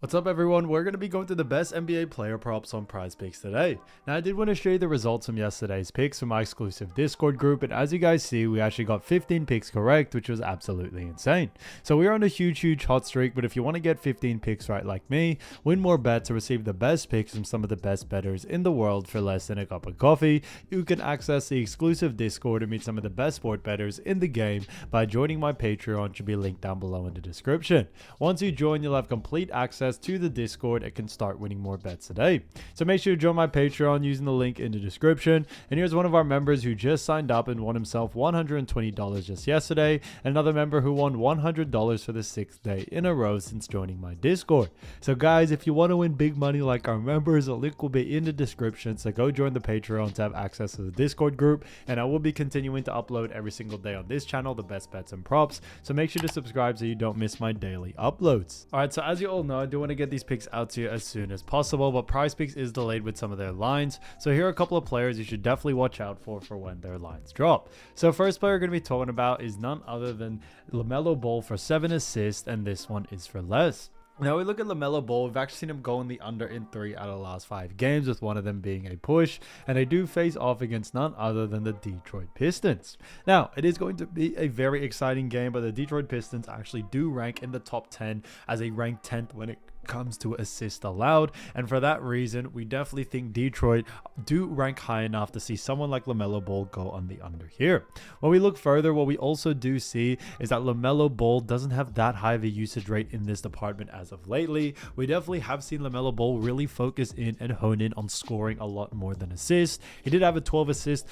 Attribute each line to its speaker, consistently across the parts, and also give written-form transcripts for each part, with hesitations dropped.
Speaker 1: What's up everyone, we're going to be going through the best NBA player props on Prizepicks today. Now I did want to show you the results from yesterday's picks from my exclusive Discord group, and as you guys see, we actually got 15 picks correct, which was absolutely insane. So we're on a huge hot streak, but if you want to get 15 picks right like me, win more bets, or receive the best picks from some of the best bettors in the world for less than a cup of coffee, you can access the exclusive Discord and meet some of the best sport bettors in the game by joining my Patreon, which will be linked down below in the description. Once you join, you'll have complete access to the Discord and can start winning more bets today. So make sure to join my Patreon using the link in the description. And here's one of our members who just signed up and won himself $120 just yesterday, and another member who won $100 for the 6th day in a row since joining my Discord. So guys, if you want to win big money like our members, a link will be in the description, so go join the Patreon to have access to the Discord group, and I will be continuing to upload every single day on this channel the best bets and props, so make sure to subscribe so you don't miss my daily uploads. Alright, so as you all know, I do want to get these picks out to you as soon as possible, but Prizepicks is delayed with some of their lines, so here are a couple of players you should definitely watch out for when their lines drop. So first player we're going to be talking about is none other than Lamelo Ball for 7 assists, and this one is for less. Now we look at Lamelo Ball, we've actually seen him go in the under in 3 out of the last 5 games, with one of them being a push, and they do face off against none other than the Detroit Pistons. Now, it is going to be a very exciting game, but the Detroit Pistons actually do rank in the top 10 as a ranked 10th when it comes to assist allowed, and for that reason we definitely think Detroit do rank high enough to see someone like Lamelo Ball go on the under here. When we look further, what we also do see is that Lamelo Ball doesn't have that high of a usage rate in this department as of lately. We definitely have seen Lamelo Ball really focus in and hone in on scoring a lot more than assists. He did have a 12 assist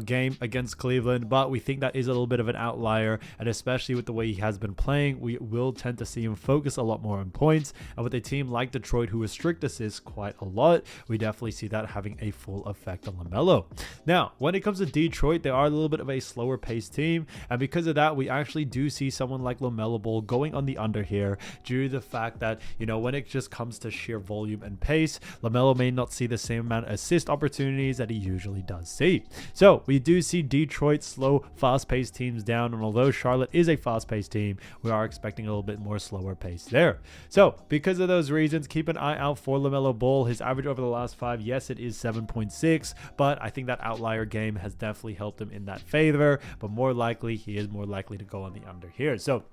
Speaker 1: game against Cleveland, but we think that is a little bit of an outlier, and especially with the way he has been playing, we will tend to see him focus a lot more on points, and with a team like Detroit who restrict assists quite a lot, we definitely see that having a full effect on Lamelo. Now, when it comes to Detroit, they are a little bit of a slower paced team, and because of that, we actually do see someone like Lamelo Ball going on the under here due to the fact that, when it just comes to sheer volume and pace, Lamelo may not see the same amount of assist opportunities that he usually does see. So we do see Detroit slow, fast-paced teams down, and although Charlotte is a fast-paced team, we are expecting a little bit more slower pace there. So because of those reasons, keep an eye out for Lamelo Ball. His average over the last 5, yes, it is 7.6, but I think that outlier game has definitely helped him in that favor, but more likely, he is more likely to go on the under here. So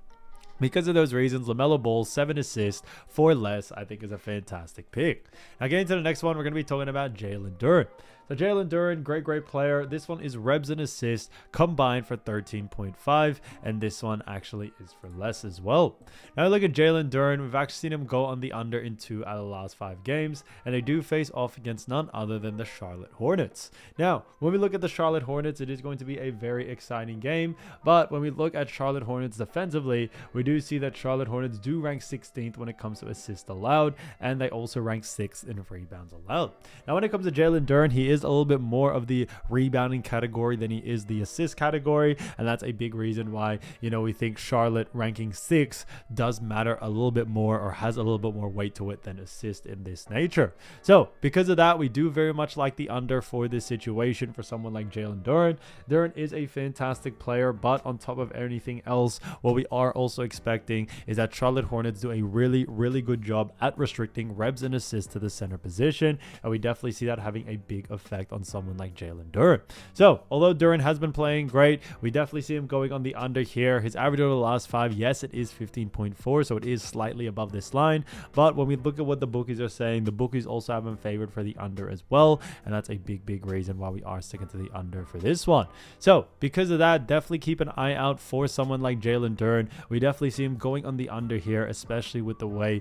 Speaker 1: because of those reasons, Lamelo Ball, 7 assists for less, I think is a fantastic pick. Now getting to the next one, we're going to be talking about Jalen Duren. So Jalen Duren, great player. This one is rebs and assists combined for 13.5, and this one actually is for less as well. Now look at Jalen Duren. We've actually seen him go on the under in 2 out of the last 5 games, and they do face off against none other than the Charlotte Hornets. Now, when we look at the Charlotte Hornets, it is going to be a very exciting game, but when we look at Charlotte Hornets defensively, we do see that Charlotte Hornets do rank 16th when it comes to assists allowed, and they also rank 6th in rebounds allowed. Now when it comes to Jalen Duren, he is a little bit more of the rebounding category than he is the assist category, and that's a big reason why we think Charlotte ranking 6 does matter a little bit more, or has a little bit more weight to it than assist in this nature. So because of that, we do very much like the under for this situation for someone like Jalen Duren. Duren is a fantastic player, but on top of anything else, what we are also expecting is that Charlotte Hornets do a really good job at restricting rebs and assists to the center position, and we definitely see that having a big effect on someone like Jalen Duren. So although Duren has been playing great, we definitely see him going on the under here. His average over the last 5, yes, it is 15.4, so it is slightly above this line, but when we look at what the bookies are saying, the bookies also have him favored for the under as well, and that's a big reason why we are sticking to the under for this one. So because of that, definitely keep an eye out for someone like Jalen Duren. We definitely see him going on the under here, especially with the way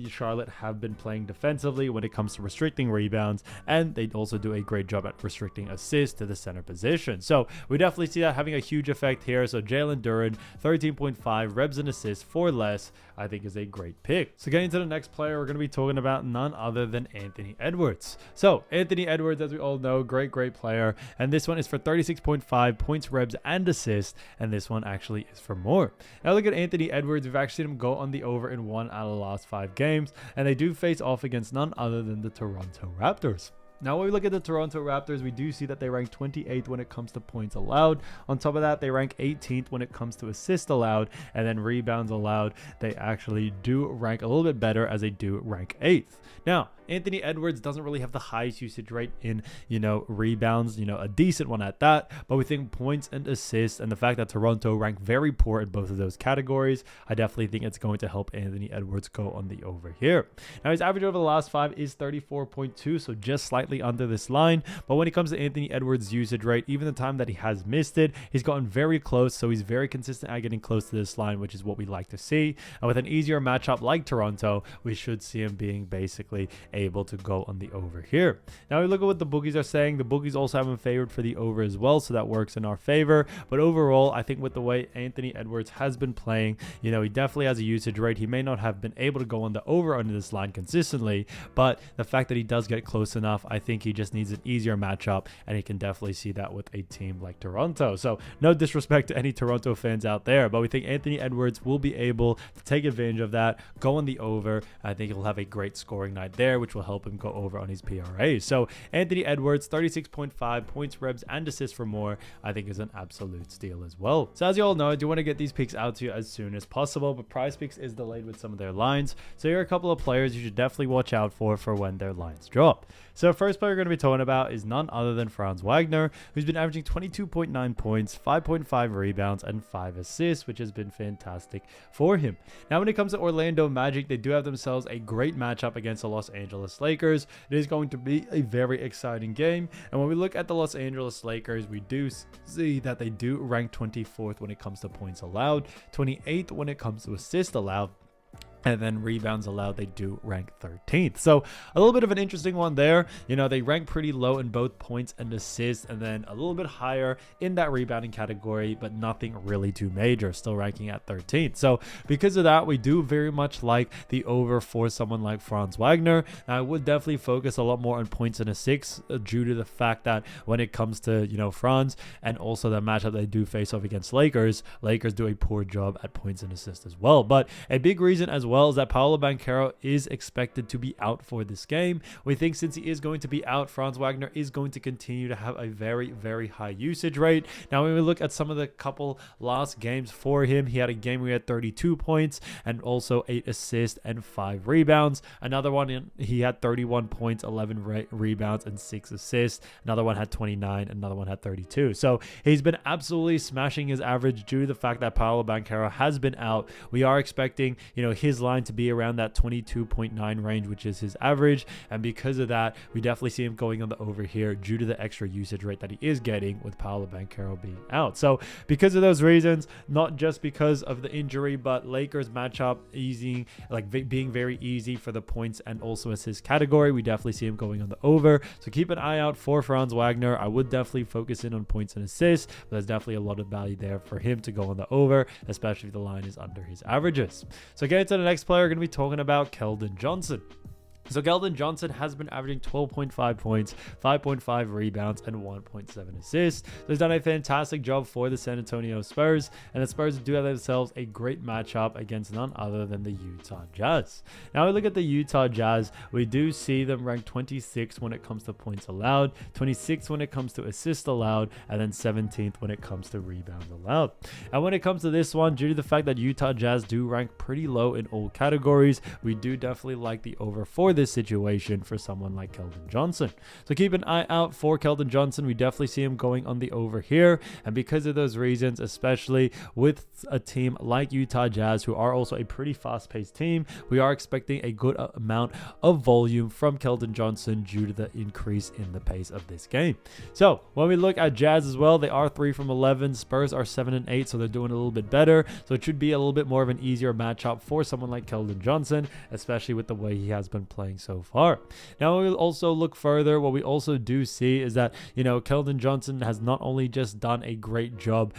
Speaker 1: Charlotte have been playing defensively when it comes to restricting rebounds, and they also do a great job at restricting assists to the center position. So we definitely see that having a huge effect here. So Jalen Duren, 13.5 rebs and assists for less, I think is a great pick. So getting to the next player, we're going to be talking about none other than Anthony Edwards. So Anthony Edwards, as we all know, great player, and this one is for 36.5 points, rebs, and assists, and this one actually is for more. Now look at Anthony Edwards. We've actually seen him go on the over in 1 out of the last 5 games, and they do face off against none other than the Toronto Raptors. Now, when we look at the Toronto Raptors, we do see that they rank 28th when it comes to points allowed. On top of that, they rank 18th when it comes to assists allowed, and then rebounds allowed. They actually do rank a little bit better, as they do rank 8th. Now, Anthony Edwards doesn't really have the highest usage rate in, rebounds, a decent one at that. But we think points and assists, and the fact that Toronto rank very poor in both of those categories, I definitely think it's going to help Anthony Edwards go on the over here. Now, his average over the last 5 is 34.2, so just slightly under this line. But when it comes to Anthony Edwards' usage rate, even the time that he has missed it, he's gotten very close. So he's very consistent at getting close to this line, which is what we like to see. And with an easier matchup like Toronto, we should see him being basically able to go on the over here. Now we look at what the bookies are saying. The bookies also have him favored for the over as well, so that works in our favor. But overall, I think with the way Anthony Edwards has been playing, he definitely has a usage rate. He may not have been able to go on the over under this line consistently, but the fact that he does get close enough, I think he just needs an easier matchup, and he can definitely see that with a team like Toronto. So no disrespect to any Toronto fans out there, but we think Anthony Edwards will be able to take advantage of that, go on the over. I think he'll have a great scoring night there, which will help him go over on his PRA. So Anthony Edwards, 36.5 points, rebs, and assists for more, I think is an absolute steal as well. So as you all know, I do want to get these picks out to you as soon as possible, but Prizepicks is delayed with some of their lines. So here are a couple of players you should definitely watch out for when their lines drop. So first player we're going to be talking about is none other than Franz Wagner, who's been averaging 22.9 points, 5.5 rebounds, and 5 assists, which has been fantastic for him. Now, when it comes to Orlando Magic, they do have themselves a great matchup against the Los Angeles Lakers. It is going to be a very exciting game. And when we look at the Los Angeles Lakers, we do see that they do rank 24th when it comes to points allowed, 28th when it comes to assists allowed, and then rebounds allowed, they do rank 13th. So a little bit of an interesting one there. They rank pretty low in both points and assists, and then a little bit higher in that rebounding category, but nothing really too major, still ranking at 13th. So because of that, we do very much like the over for someone like Franz Wagner. Now, I would definitely focus a lot more on points and assists due to the fact that when it comes to, Franz, and also the matchup they do face off against Lakers do a poor job at points and assists as well. But a big reason as well is that Paolo Banchero is expected to be out for this game. We think since he is going to be out, Franz Wagner is going to continue to have a very, very high usage rate. Now, when we look at some of the couple last games for him, he had a game where he had 32 points and also 8 assists and 5 rebounds. Another one, he had 31 points, 11 rebounds, and 6 assists. Another one had 29, another one had 32. So he's been absolutely smashing his average due to the fact that Paolo Banchero has been out. We are expecting, his line to be around that 22.9 range, which is his average, and because of that, we definitely see him going on the over here due to the extra usage rate that he is getting with Paolo Banchero being out. So because of those reasons, not just because of the injury, but Lakers matchup being very easy for the points and also assist category, we definitely see him going on the over. So keep an eye out for Franz Wagner. I would definitely focus in on points and assists, but there's definitely a lot of value there for him to go on the over, especially if the line is under his averages. So getting to the next player, we're going to be talking about Keldon Johnson. So Keldon Johnson has been averaging 12.5 points, 5.5 rebounds, and 1.7 assists. So he's done a fantastic job for the San Antonio Spurs, and the Spurs do have themselves a great matchup against none other than the Utah Jazz. Now we look at the Utah Jazz, we do see them ranked 26th when it comes to points allowed, 26th when it comes to assists allowed, and then 17th when it comes to rebounds allowed. And when it comes to this one, due to the fact that Utah Jazz do rank pretty low in all categories, we do definitely like the over for this situation for someone like Keldon Johnson. So keep an eye out for Keldon Johnson. We definitely see him going on the over here, and because of those reasons, especially with a team like Utah Jazz, who are also a pretty fast-paced team, we are expecting a good amount of volume from Keldon Johnson due to the increase in the pace of this game. So when we look at Jazz as well, they are 3 from 11. Spurs are 7 and 8, so they're doing a little bit better. So it should be a little bit more of an easier matchup for someone like Keldon Johnson, especially with the way he has been playing so far. Now we'll also look further. What we also do see is that, Keldon Johnson has not only just done a great job,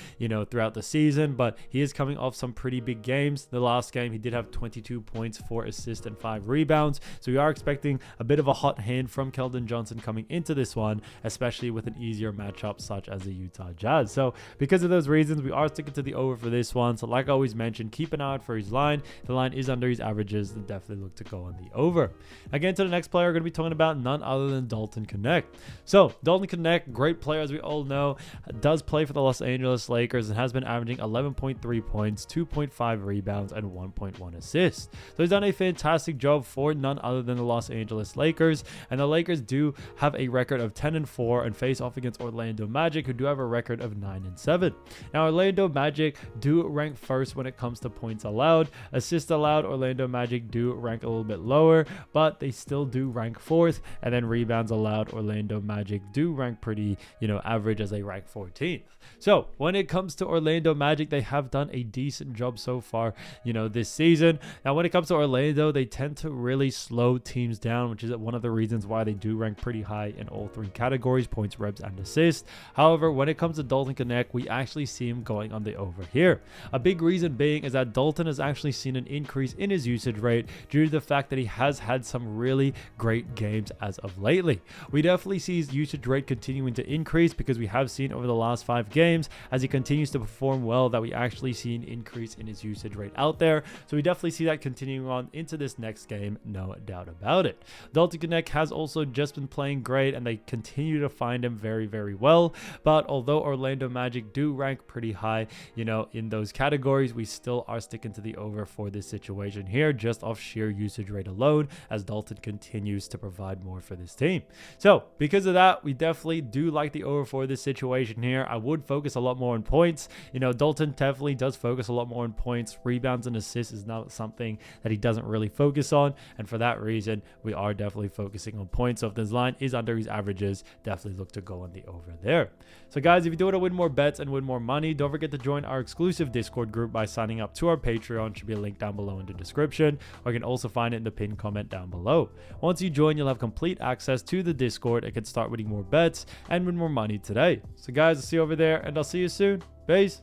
Speaker 1: throughout the season, but he is coming off some pretty big games. The last game, he did have 22 points, 4 assists, and 5 rebounds. So we are expecting a bit of a hot hand from Keldon Johnson coming into this one, especially with an easier matchup such as the Utah Jazz. So because of those reasons, we are sticking to the over for this one. So like I always mentioned, keep an eye out for his line. If the line is under his averages, then definitely look to go on the over. Again, to the next player, we're going to be talking about none other than Dalton Knecht. So, Dalton Knecht, great player as we all know, does play for the Los Angeles Lakers and has been averaging 11.3 points, 2.5 rebounds, and 1.1 assists. So he's done a fantastic job for none other than the Los Angeles Lakers, and the Lakers do have a record of 10-4 and face off against Orlando Magic, who do have a record of 9-7. Now, Orlando Magic do rank first when it comes to points allowed. Assists allowed, Orlando Magic do rank a little bit lower, but they still do rank fourth. And then rebounds allowed, Orlando Magic do rank pretty, average, as they rank 14th. So when it comes to Orlando Magic, they have done a decent job so far, this season. Now, when it comes to Orlando, they tend to really slow teams down, which is one of the reasons why they do rank pretty high in all three categories: points, reps, and assists. However, when it comes to Dalton Knecht, we actually see him going on the over here. A big reason being is that Dalton has actually seen an increase in his usage rate due to the fact that he has had some really great games as of lately. We definitely see his usage rate continuing to increase because we have seen over the last 5 games, as he continues to perform well, that we actually see an increase in his usage rate out there. So we definitely see that continuing on into this next game, no doubt about it. Dalton Knecht has also just been playing great, and they continue to find him very, very well. But although Orlando Magic do rank pretty high, in those categories, we still are sticking to the over for this situation here, just off sheer usage rate alone, as Dalton continues to provide more for this team. So because of that, we definitely do like the over for this situation here. I would focus a lot more on points. Dalton definitely does focus a lot more on points. Rebounds and assists is not something that he doesn't really focus on, and for that reason, we are definitely focusing on points. So if this line is under his averages, definitely look to go on the over there. So guys, if you do want to win more bets and win more money, don't forget to join our exclusive Discord group by signing up to our Patreon. Should be a link down below in the description, or you can also find it in the pinned comment down below. Once you join, you'll have complete access to the Discord and can start winning more bets and win more money today. So guys, I'll see you over there, and I'll see you soon. Peace.